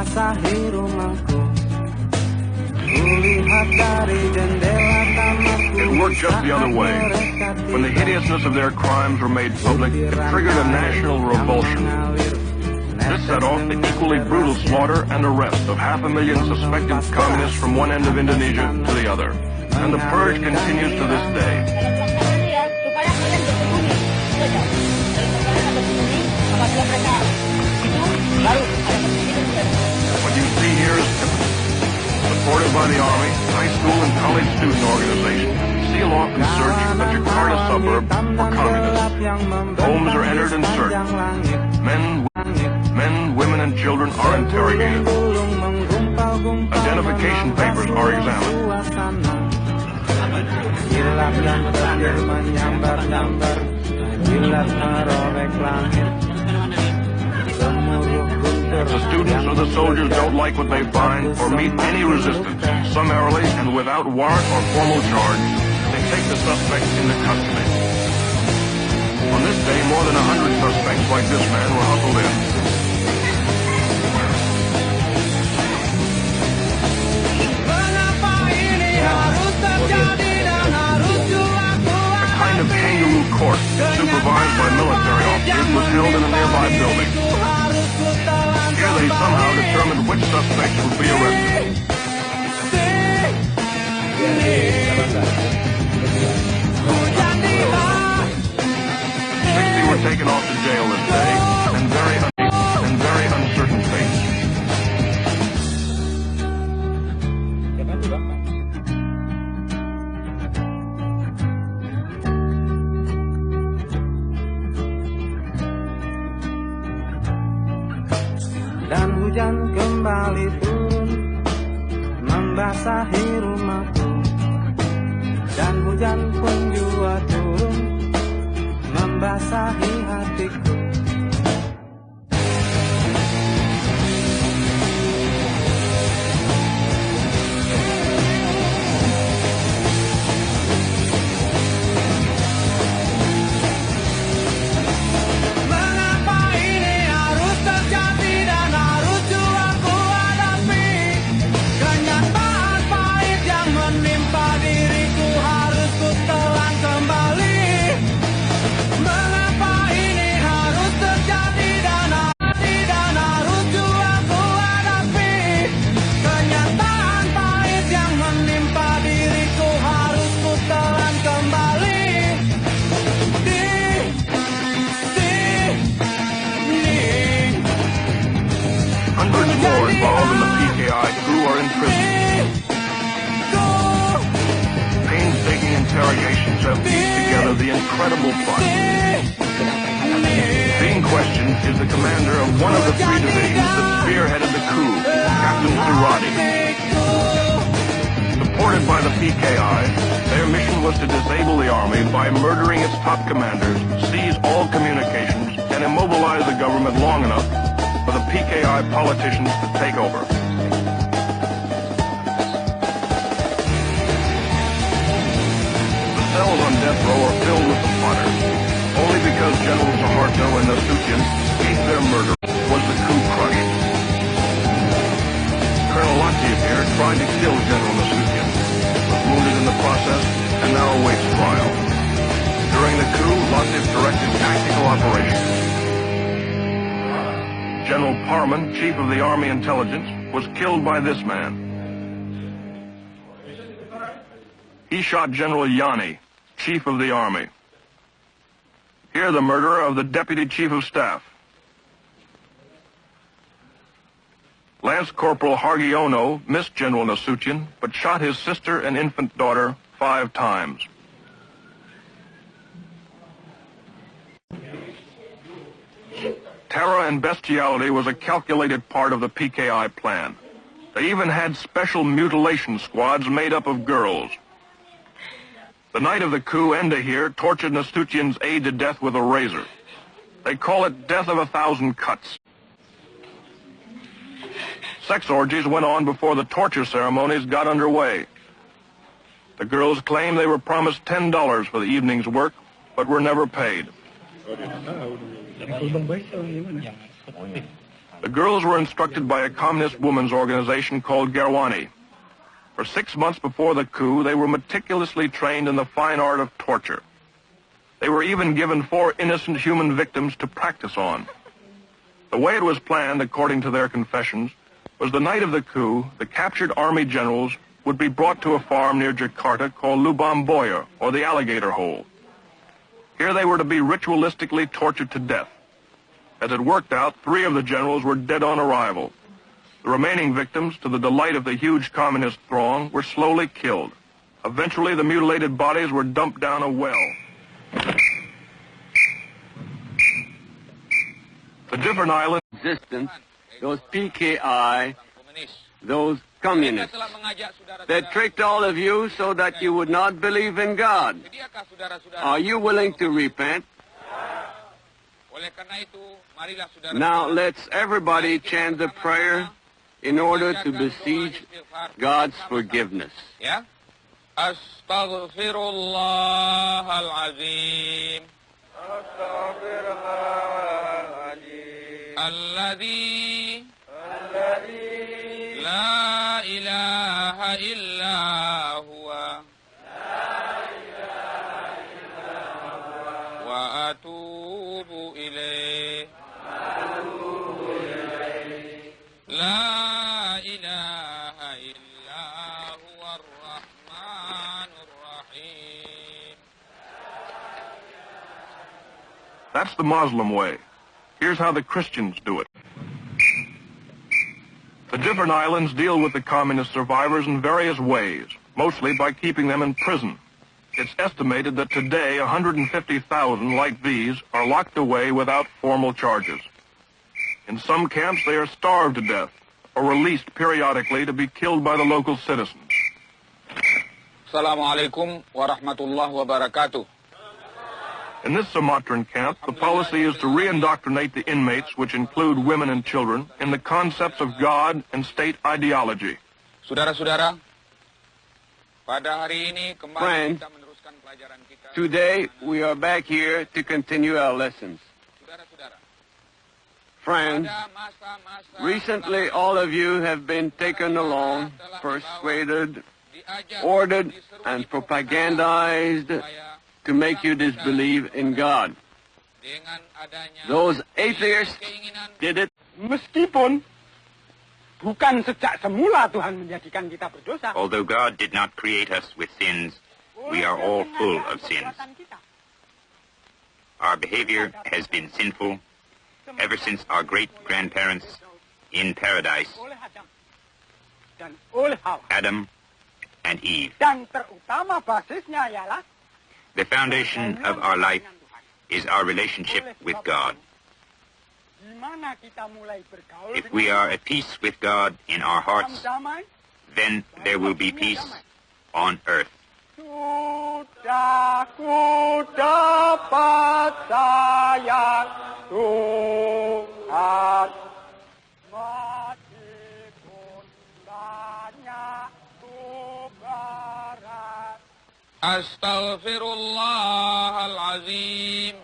membasahi rumahku. Kulihat dari jendela kamarku. It worked just the other way. When the hideousness of their crimes were made public, it triggered a national revulsion. This set off the equally brutal slaughter and arrest of 500,000 suspected communists from one end of Indonesia to the other. And the purge continues to this day. What you see here is typical. Supported by the Army, high school and college student organizations seal off and search a Jakarta suburb for communists. Homes are entered and searched. Men, women, and children are interrogated. Identification papers are examined. If the students or the soldiers don't like what they find or meet any resistance, summarily and without warrant or formal charge, they take the suspect into custody. On this day, more than 100 suspects like this man were hustled in. A kind of kangaroo court, supervised by military officers, was held in a nearby building. Here they somehow determined which suspects would be arrested. 60 were taken off to jail this day, and very uncertain fates. Dan hujan kembali turun membasahi rumahku. Dan hujan pun juga turun membasahi hatiku. Involved in the PKI crew are in prison. Painstaking interrogations have pieced together the incredible plot. Being questioned is the commander of one of the 3 divisions that spearheaded the coup, Captain Surati. Supported by the PKI, their mission was to disable the army by murdering its top commanders, seize all communications, and immobilize the government long enough for the PKI politicians to take over. The cells on death row are filled with the plotters. Only because Generals Suharto and Nasution escaped their murder was the coup crushed. Colonel Latif here tried to kill General Nasution, was wounded in the process, and now awaits trial. During the coup, Latif directed tactical operations. General Parman, chief of the Army Intelligence, was killed by this man. He shot General Yani, chief of the Army. Here the murderer of the Deputy Chief of Staff. Lance Corporal Hargiono missed General Nasution, but shot his sister and infant daughter 5 times. Terror and bestiality was a calculated part of the PKI plan. They even had special mutilation squads made up of girls. The night of the coup, Enda here tortured Nasution's aide to death with a razor. They call it death of 1,000 cuts. Sex orgies went on before the torture ceremonies got underway. The girls claimed they were promised $10 for the evening's work, but were never paid. The girls were instructed by a communist women's organization called Gerwani. For 6 months before the coup, they were meticulously trained in the fine art of torture. They were even given 4 innocent human victims to practice on. The way it was planned, according to their confessions, was the night of the coup, the captured army generals would be brought to a farm near Jakarta called Lubang Buaya, or the Alligator Hole. Here they were to be ritualistically tortured to death. As it worked out, 3 of the generals were dead on arrival. The remaining victims, to the delight of the huge communist throng, were slowly killed. Eventually, the mutilated bodies were dumped down a well. The different islands... Existence, those PKI, those communists, they tricked all of you so that you would not believe in God. Are you willing to repent? Now let's everybody chant the prayer in order to besiege God's forgiveness. Ya. Astaghfirullahalazim. Alladhi la ilaha illa huwa wa atubu ilayh. La ilaha illa huwa ar-Rahmanur Rahim. That's the Muslim way. Here's how the Christians do it. The different islands deal with the communist survivors in various ways, mostly by keeping them in prison. It's estimated that today 150,000 like these are locked away without formal charges. In some camps, they are starved to death or released periodically to be killed by the local citizens. Assalamualaikum warahmatullahi wabarakatuh. In this Sumatran camp, the policy is to re-indoctrinate the inmates, which include women and children, in the concepts of God and state ideology. Saudara-saudara, pada hari ini kembali Friends, kita meneruskan pelajaran kita. today we are back here to continue our lessons. Saudara-saudara, Friends, pada masa-masa recently all of you have been taken along, persuaded, ordered, and propagandized to make you disbelieve in God. dengan adanya Those atheists keinginan did it. Meskipun bukan sejak semula Tuhan menjadikan kita berdosa. Although God did not create us with sins, we are all full of sins. Our behavior has been sinful ever since our great-grandparents in paradise, Oleh Adam dan oleh Hawa. Adam and Eve. Dan terutama basisnya ialah The foundation of our life is our relationship with God. di mana kita mulai bergaul If we are at peace with God in our hearts, damai, then there will be peace on earth. sudah ku dapat sayang Tuhan meskipun banyak ku berat. Astaghfirullahalazim.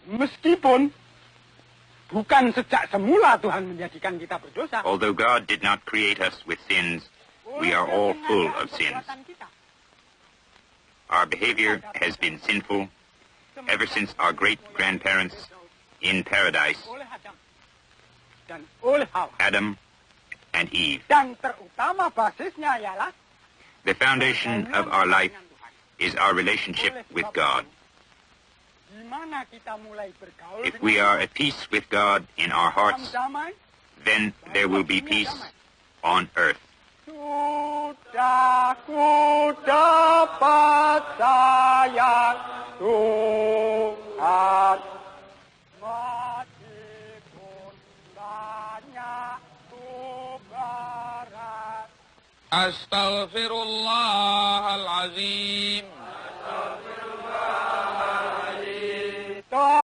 Meskipun bukan sejak semula Tuhan menjadikan kita berdosa. Although God did not create us with sins, we are all full of sins. Our behavior has been sinful ever since our great-grandparents in paradise, Oleh Adam dan oleh Hawa. Adam and Eve. Dan terutama basisnya ialah The foundation of our life is our relationship with God. di mana kita mulai bergaul If we are at peace with God in our hearts, damai, then there will be peace on earth. sudah ku dapat sayang Tuhan meskipun banyak ku berat. Astaghfirullahalazim.